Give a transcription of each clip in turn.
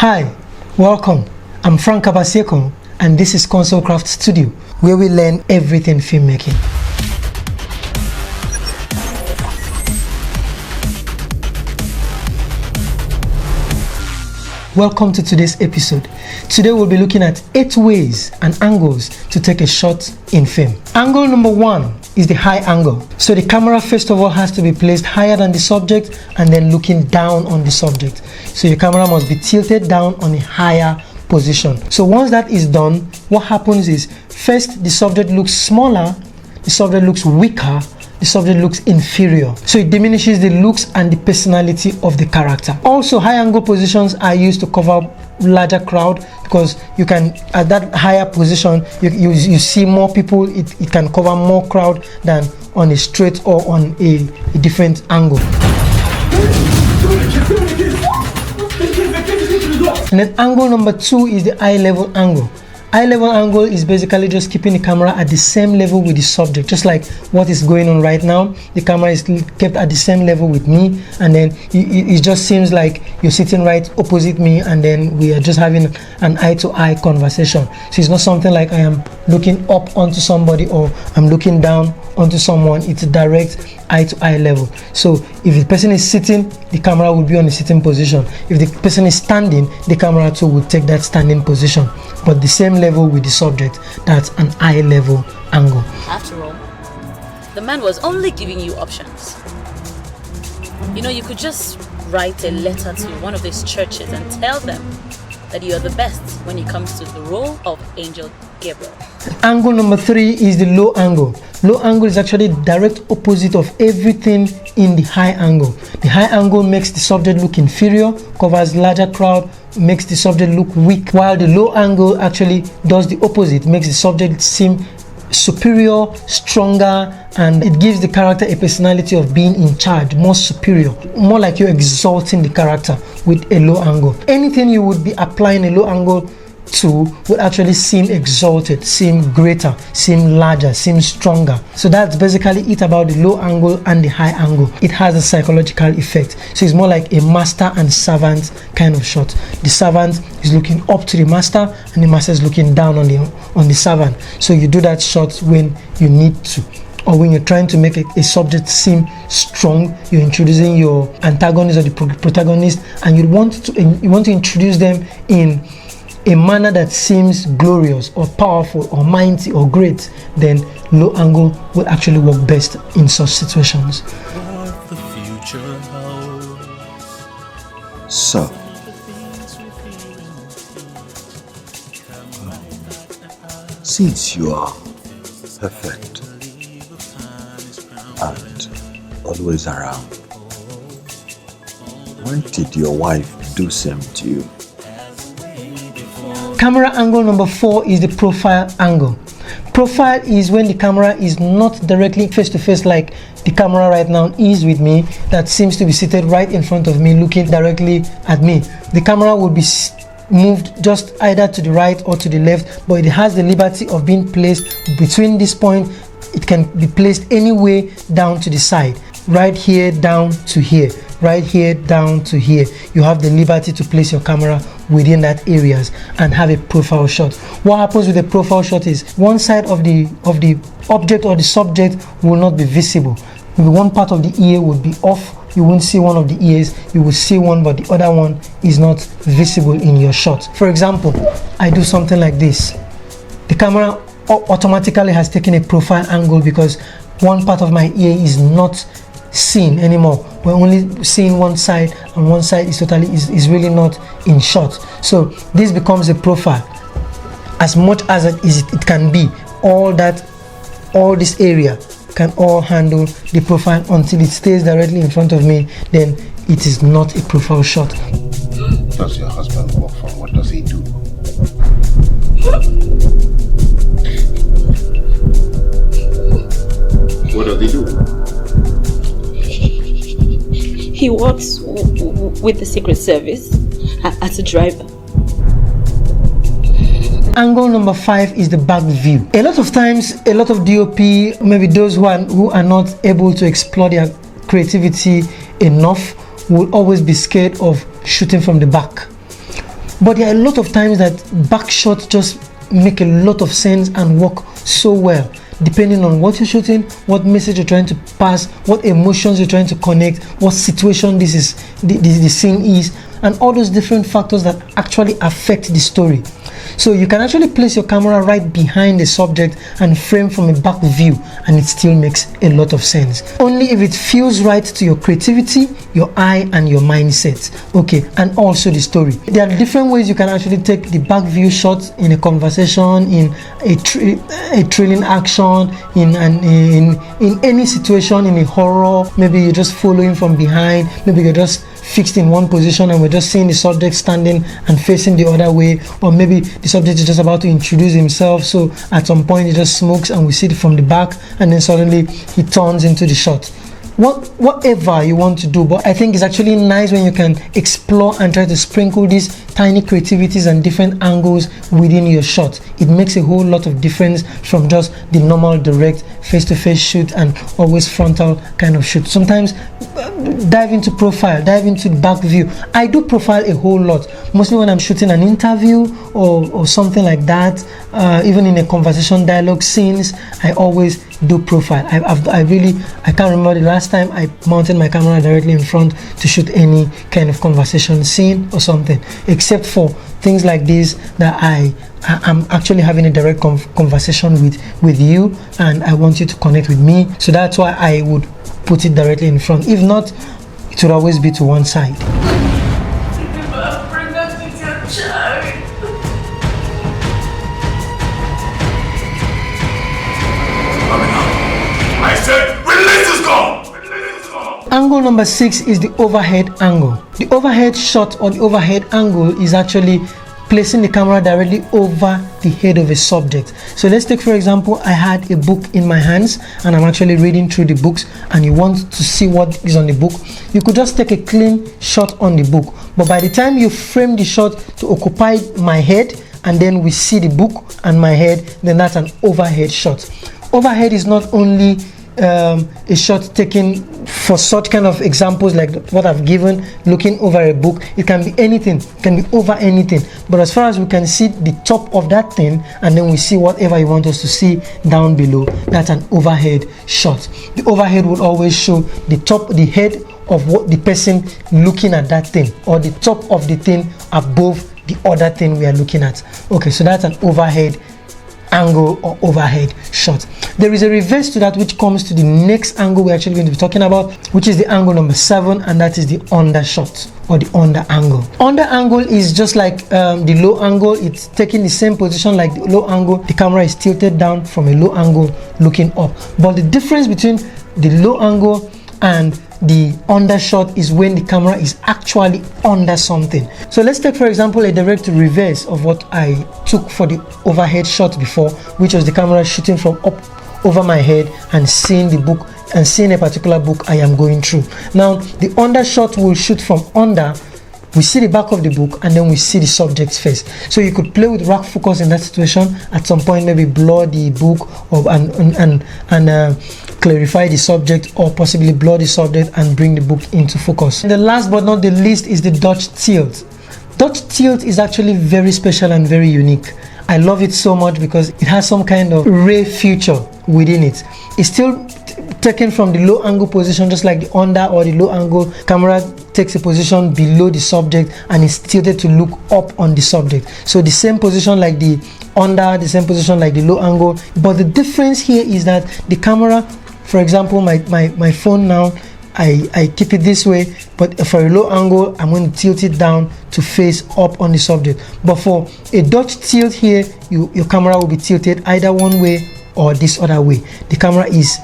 Hi, welcome. I'm Frank Abasiekon, and this is Consolcraft Studio, where we learn everything filmmaking. Welcome to today's episode. Today we'll be looking at 8 ways and angles to take a shot in film. Angle number 1 is the high angle. So the camera first of all has to be placed higher than the subject and then looking down on the subject. So your camera must be tilted down on a higher position. So once that is done, what happens is first the subject looks smaller, the subject looks weaker, the subject looks inferior. So it diminishes the looks and the personality of the character. Also, high angle positions are used to cover larger crowd because you can, at that higher position, you see more people. It can cover more crowd than on a straight or on a different angle. And then angle number 2 is the eye level angle. Eye level angle is basically just keeping the camera at the same level with the subject, just like what is going on right now. The camera is kept at the same level with me, and then it just seems like you're sitting right opposite me, and then we are just having an eye-to-eye conversation. So it's not something like I am looking up onto somebody or I'm looking down onto someone. It's a direct eye-to-eye level. So if the person is sitting, the camera will be on the sitting position. If the person is standing, the camera too will take that standing position, but the same level with the subject. That's an eye level angle. After all, the man was only giving you options. You know, you could just write a letter to one of these churches and tell them that you are the best when it comes to the role of Angel Gabriel. Angle number 3 is the low angle. Low angle is actually direct opposite of everything in the high angle. The high angle makes the subject look inferior, covers larger crowd, makes the subject look weak, while the low angle actually does the opposite, makes the subject seem superior, stronger, and it gives the character a personality of being in charge, more superior, more like you're exalting the character with a low angle. Anything you would be applying a low angle to would actually seem exalted, seem greater, seem larger, seem stronger. So that's basically it about the low angle and the high angle. It has a psychological effect. So it's more like a master and servant kind of shot. The servant is looking up to the master and the master is looking down on the servant. So you do that shot when you need to, or when you're trying to make a subject seem strong. You're introducing your antagonist or the protagonist, and you want to introduce them in a manner that seems glorious or powerful or mighty or great. Then low angle will actually work best in such situations. So, since you are perfect and always around, when did your wife do same to you? Camera angle number 4 is the profile angle. Profile is when the camera is not directly face to face like the camera right now is with me, that seems to be seated right in front of me looking directly at me. The camera will be moved just either to the right or to the left, but it has the liberty of being placed between this point. It can be placed any way down to the side, right here down to here, right here down to here. You have the liberty to place your camera within that areas and have a profile shot. What happens with a profile shot is one side of the object or the subject will not be visible. Maybe one part of the ear would be off. You won't see one of the ears. You will see one, but the other one is not visible in your shot. For example, I do something like this. The camera automatically has taken a profile angle because one part of my ear is not seen anymore. We're only seeing one side, and one side is really not in shot. So this becomes a profile as much as it can be. All this area can all handle the profile until it stays directly in front of me. Then it is not a profile shot. What does your husband work for? What does he do? What does he do? He works with the Secret Service as a driver. Angle number 5 is the back view. A lot of times, a lot of DOP, maybe those who are not able to explore their creativity enough, will always be scared of shooting from the back. But there are a lot of times that back shots just make a lot of sense and work so well, depending on what you're shooting, what message you're trying to pass, what emotions you're trying to connect, what situation this is, the scene is, and all those different factors that actually affect the story. So you can actually place your camera right behind the subject and frame from a back view, and it still makes a lot of sense. Only if it feels right to your creativity, your eye, and your mindset. Okay, and also the story. There are different ways you can actually take the back view shots in a conversation, in a thrilling action, in any situation, in a horror. Maybe you're just following from behind. Maybe you're just fixed in one position and we're just seeing the subject standing and facing the other way, or maybe the subject is just about to introduce himself, so at some point he just smokes and we see it from the back, and then suddenly he turns into the shot. Whatever you want to do, but I think it's actually nice when you can explore and try to sprinkle these tiny creativities and different angles within your shot. It makes a whole lot of difference from just the normal direct face-to-face shoot and always frontal kind of shoot. Sometimes dive into profile, dive into back view. I do profile a whole lot, mostly when I'm shooting an interview or something like that. Even in a conversation dialogue scenes, I always do profile. I can't remember the last time I mounted my camera directly in front to shoot any kind of conversation scene or something, except for things like this that I'm actually having a direct conversation with you, and I want you to connect with me. So that's why I would put it directly in front. If not, it would always be to one side. I said, release this gun! Angle number 6 is the overhead angle. The overhead shot or the overhead angle is actually placing the camera directly over the head of a subject. So let's take, for example, I had a book in my hands and I'm actually reading through the books, and you want to see what is on the book. You could just take a clean shot on the book, but by the time you frame the shot to occupy my head and then we see the book and my head, then that's an overhead shot. Overhead is not only a shot taken for such kind of examples like what I've given, looking over a book. It can be anything, it can be over anything, but as far as we can see the top of that thing and then we see whatever you want us to see down below, that's an overhead shot. The overhead will always show the top, the head of what the person looking at that thing, or the top of the thing above the other thing we are looking at. Okay, so that's an overhead angle or overhead shot. There is a reverse to that which comes to the next angle we're actually going to be talking about, which is the angle number 7, and that is the under shot or the under angle. Under angle is just like the low angle. It's taking the same position like the low angle. The camera is tilted down from a low angle looking up, but the difference between the low angle and the undershot is when the camera is actually under something. So let's take, for example, a direct reverse of what I took for the overhead shot before, which was the camera shooting from up over my head and seeing the book and seeing a particular book I am going through. Now the undershot will shoot from under. We see the back of the book and then we see the subject's face. So you could play with rack focus in that situation. At some point, maybe blur the book or and clarify the subject, or possibly blur the subject and bring the book into focus. And the last but not the least is the Dutch tilt. Dutch tilt is actually very special and very unique. I love it so much because it has some kind of ray feature within it. It's still taken from the low angle position, just like the under or the low angle. Camera takes a position below the subject and is tilted to look up on the subject. So the same position like the under, the same position like the low angle, but the difference here is that the camera, for example, my phone now, I keep it this way, but for a low angle I'm going to tilt it down to face up on the subject. But for a Dutch tilt here, your camera will be tilted either one way or this other way. The camera is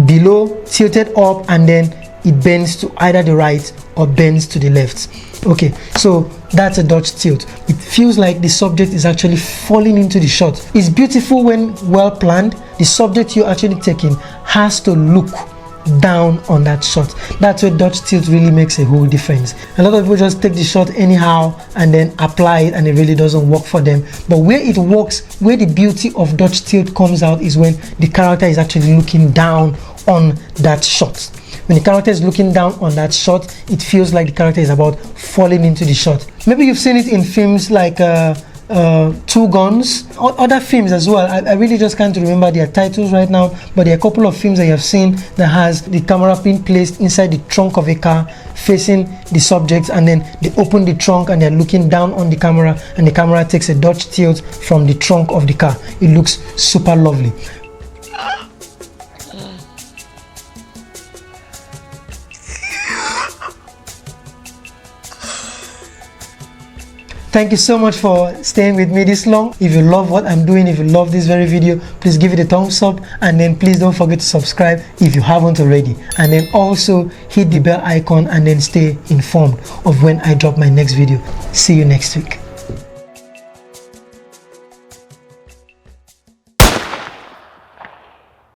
below, tilted up, and then it bends to either the right or bends to the left. Okay, so that's a Dutch tilt. It feels like the subject is actually falling into the shot. It's beautiful when well planned. The subject you're actually taking has to look down on that shot. That's where Dutch tilt really makes a whole difference. A lot of people just take the shot anyhow and then apply it, and it really doesn't work for them. But where it works, where the beauty of Dutch tilt comes out, is when the character is actually looking down on that shot. When the character is looking down on that shot, it feels like the character is about falling into the shot. Maybe you've seen it in films like Two Guns, or other films as well. I really just can't remember their titles right now, but there are a couple of films that you have seen that has the camera being placed inside the trunk of a car facing the subject, and then they open the trunk and they're looking down on the camera, and the camera takes a Dutch tilt from the trunk of the car. It looks super lovely. Thank you so much for staying with me this long. If you love what I'm doing, if you love this very video, please give it a thumbs up, and then please don't forget to subscribe if you haven't already, and then also hit the bell icon and then stay informed of when I drop my next video. See you next week.